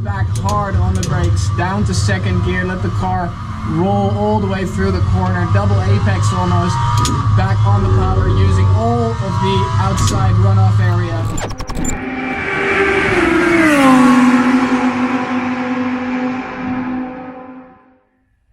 back hard on the brakes, down to second gear, let the car roll all the way through the corner, double apex almost, back on the power using all of the outside runoff area.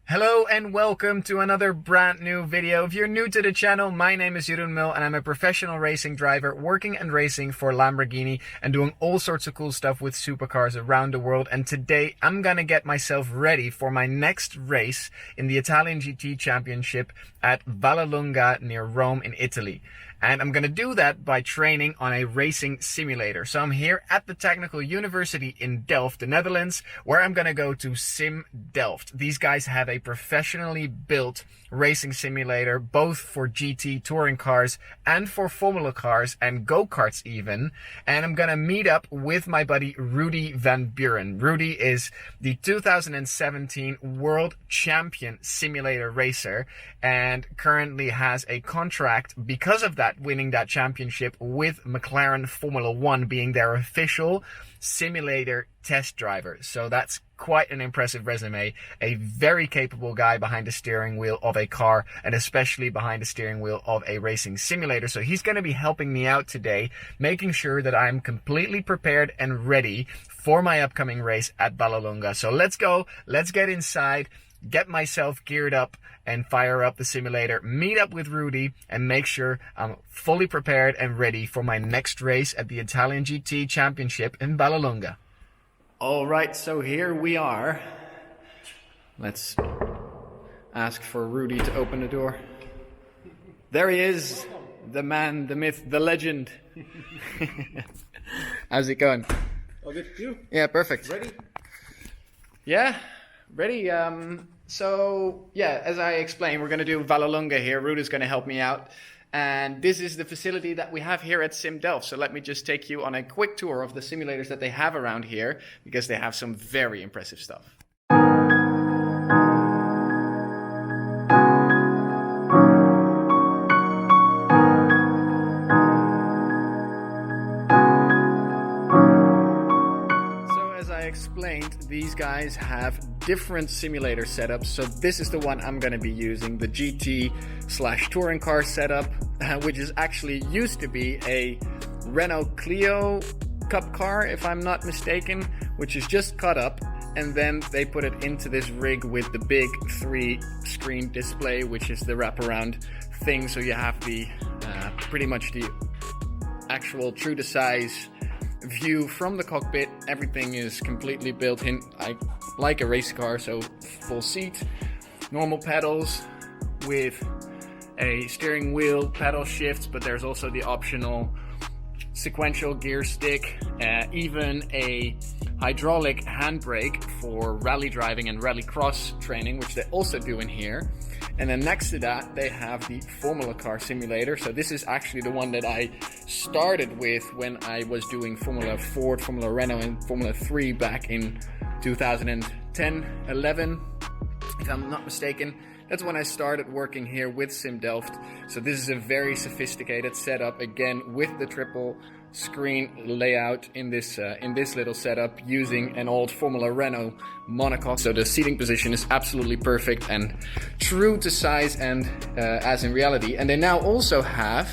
Hello and welcome to another brand new video. If you're new to the channel, my name is Jeroen Mul and I'm a professional racing driver working and racing for Lamborghini and doing all sorts of cool stuff with supercars around the world. And today I'm gonna get myself ready for my next race in the Italian GT Championship at Vallelunga near Rome in Italy. And I'm going to do that by training on a racing simulator. So I'm here at the Technical University in Delft, the Netherlands, where I'm going to go to Sim Delft. These guys have a professionally built racing simulator, both for GT touring cars and for Formula cars and go-karts even. And I'm going to meet up with my buddy Rudy Van Buren. Rudy is the 2017 World Champion Simulator Racer and currently has a contract because of that, winning that championship with McLaren Formula One, being their official simulator test driver. So that's quite an impressive resume. A very capable guy behind the steering wheel of a car and especially behind the steering wheel of a racing simulator. So he's going to be helping me out today, making sure that I'm completely prepared and ready for my upcoming race at Vallelunga. So let's go, let's get inside, get myself geared up and fire up the simulator, meet up with Rudy and make sure I'm fully prepared and ready for my next race at the Italian GT Championship in Vallelunga. All right, so here we are. Let's ask for Rudy to open the door. There he is, the man, the myth, the legend. How's it going? All good, you? Yeah, perfect. Ready? Yeah, ready. So yeah, as I explained, we're going to do Vallelunga here. Rudy's going to help me out. And this is the facility that we have here at Sim Delft. So let me just take you on a quick tour of the simulators that they have around here, because they have some very impressive stuff. Explained, these guys have different simulator setups. So this is the one I'm going to be using, the GT/touring car setup, which is actually used to be a Renault Clio Cup car, if I'm not mistaken, which is just cut up, and then they put it into this rig with the big 3-screen display, which is the wraparound thing. So you have the pretty much the actual true to size view from the cockpit. Everything is completely built in like a race car, so full seat, normal pedals with a steering wheel, pedal shifts, but there's also the optional sequential gear stick, even a hydraulic handbrake for rally driving and rally cross training, which they also do in here. And then next to that, they have the Formula car simulator. So this is actually the one that I started with when I was doing Formula Ford, Formula Renault, and Formula 3 back in 2010, 11, if I'm not mistaken. That's when I started working here with Sim Delft. So this is a very sophisticated setup, again with the triple screen layout in this little setup, using an old Formula Renault monocoque. So the seating position is absolutely perfect and true to size and as in reality. And they now also have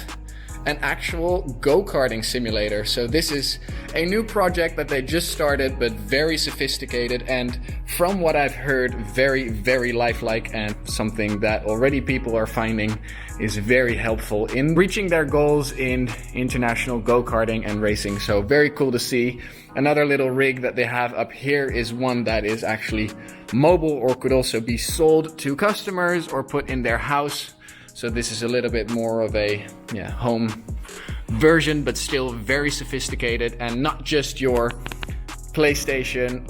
an actual go-karting simulator. So this is a new project that they just started, but very sophisticated, and from what I've heard, very, very lifelike, and something that already people are finding is very helpful in reaching their goals in international go-karting and racing. So very cool to see. Another little rig that they have up here is one that is actually mobile, or could also be sold to customers or put in their house. So this is a little bit more of a home version, but still very sophisticated, and not just your PlayStation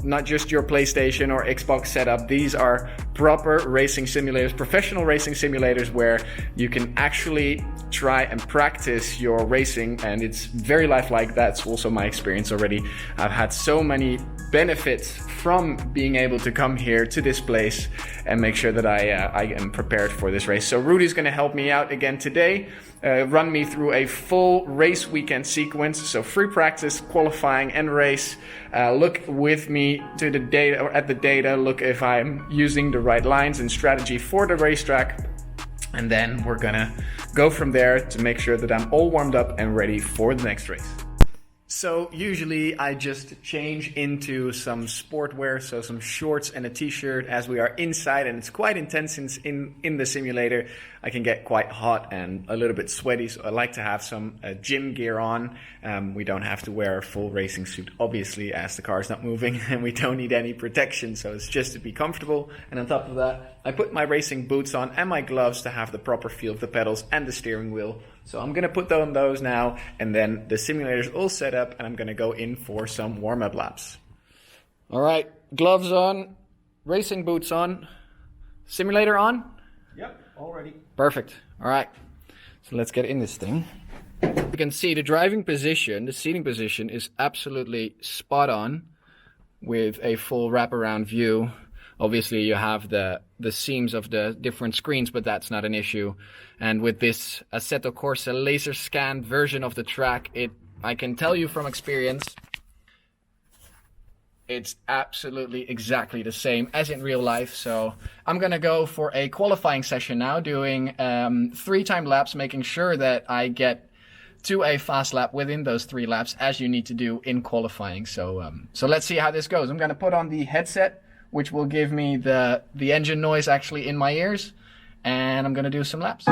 or Xbox setup. These are proper racing simulators, professional racing simulators, where you can actually try and practice your racing, and it's very lifelike. That's also my experience already. I've had so many benefits from being able to come here to this place and make sure that I am prepared for this race. So Rudy's going to help me out again today, run me through a full race weekend sequence. So free practice, qualifying and race. Look with me to the data, or at the data, look if I'm using the right lines and strategy for the racetrack. And then we're gonna go from there to make sure that I'm all warmed up and ready for the next race. So usually I just change into some sportwear, so some shorts and a t-shirt as we are inside, and it's quite intense since in the simulator I can get quite hot and a little bit sweaty, so I like to have some gym gear on. We don't have to wear a full racing suit, obviously, as the car is not moving, and we don't need any protection, so it's just to be comfortable. And on top of that, I put my racing boots on and my gloves to have the proper feel of the pedals and the steering wheel. So I'm gonna put on those now, and then the simulator's all set up, and I'm gonna go in for some warm-up laps. All right, gloves on, racing boots on, simulator on? Yep, all ready. Perfect. All right, so let's get in this thing. You can see the driving position, the seating position is absolutely spot on with a full wraparound view. Obviously you have the seams of the different screens, but that's not an issue. And with this Assetto Corsa laser scanned version of the track, I can tell you from experience, it's absolutely exactly the same as in real life. So I'm gonna go for a qualifying session now, doing 3 time laps, making sure that I get to a fast lap within those 3 laps, as you need to do in qualifying. So let's see how this goes. I'm gonna put on the headset, which will give me the engine noise actually in my ears, and I'm gonna do some laps.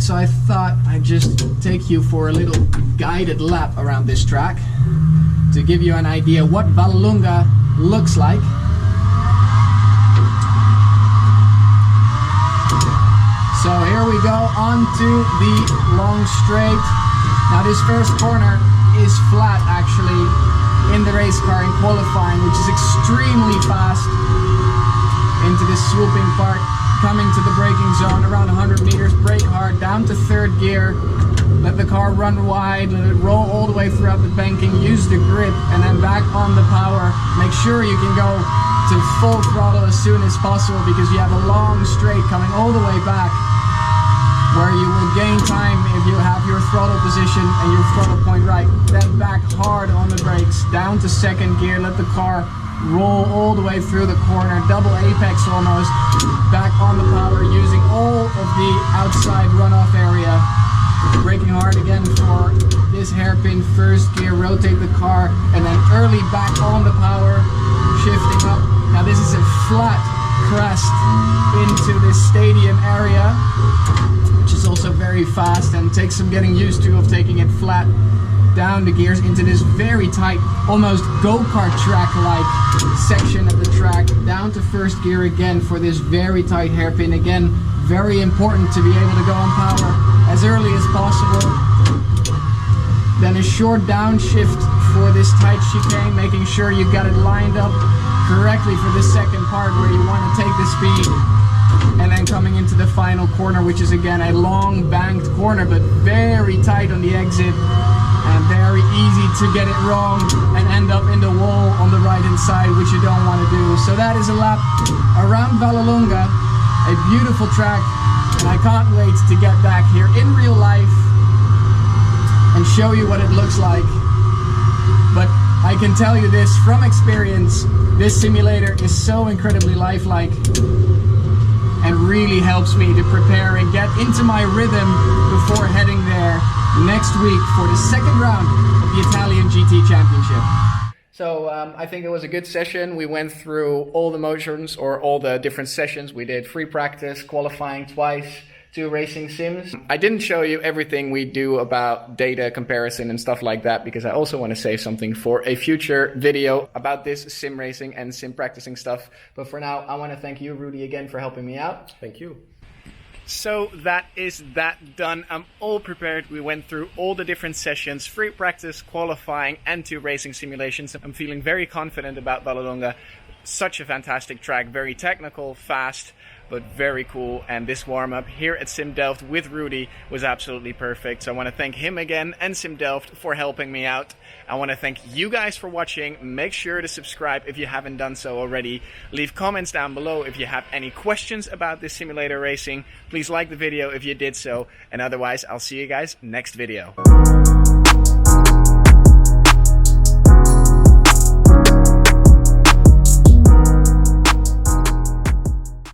So I thought I'd just take you for a little guided lap around this track to give you an idea what Vallelunga looks like. So here we go onto the long straight. Now this first corner is flat actually in the race car in qualifying, which is extremely fast into this swooping part. Coming to the braking zone around 100 meters, brake hard, down to 3rd gear, let the car run wide, let it roll all the way throughout the banking, use the grip, and then back on the power. Make sure you can go to full throttle as soon as possible, because you have a long straight coming all the way back, where you will gain time if you have your throttle position and your throttle point right. Then back hard on the brakes, down to 2nd gear, let the car roll all the way through the corner, double apex almost, back on the power, using all of the outside runoff area. Braking hard again for this hairpin 1st gear, rotate the car, and then early back on the power, shifting up. Now this is a flat crest into this stadium area, which is also very fast and takes some getting used to, of taking it flat down the gears into this very tight, almost go-kart track-like section of the track, down to 1st gear again for this very tight hairpin. Again, very important to be able to go on power as early as possible. Then a short downshift for this tight chicane, making sure you got it lined up correctly for the second part where you want to take the speed. And then coming into the final corner, which is again a long banked corner, but very tight on the exit. And very easy to get it wrong and end up in the wall on the right hand side, which you don't want to do. So that is a lap around Vallelunga, a beautiful track, and I can't wait to get back here in real life and show you what it looks like. But I can tell you this from experience, this simulator is so incredibly lifelike and really helps me to prepare and get into my rhythm before heading there next week for the 2nd round of the Italian GT Championship. So I think it was a good session. We went through all the motions, or all the different sessions. We did free practice, qualifying twice, to racing sims. I didn't show you everything we do about data comparison and stuff like that because I also want to save something for a future video about this sim racing and sim practicing stuff. But for now, I want to thank you, Rudy, again for helping me out. Thank you. So that is that done. I'm all prepared. We went through all the different sessions, free practice, qualifying, and 2 racing simulations. I'm feeling very confident about Vallelunga. Such a fantastic track, very technical, fast, but very cool. And this warm-up here at Sim Delft with Rudy was absolutely perfect. So I want to thank him again and Sim Delft for helping me out. I want to thank you guys for watching. Make sure to subscribe if you haven't done so already. Leave comments down below if you have any questions about this simulator racing. Please like the video if you did so. And otherwise, I'll see you guys next video.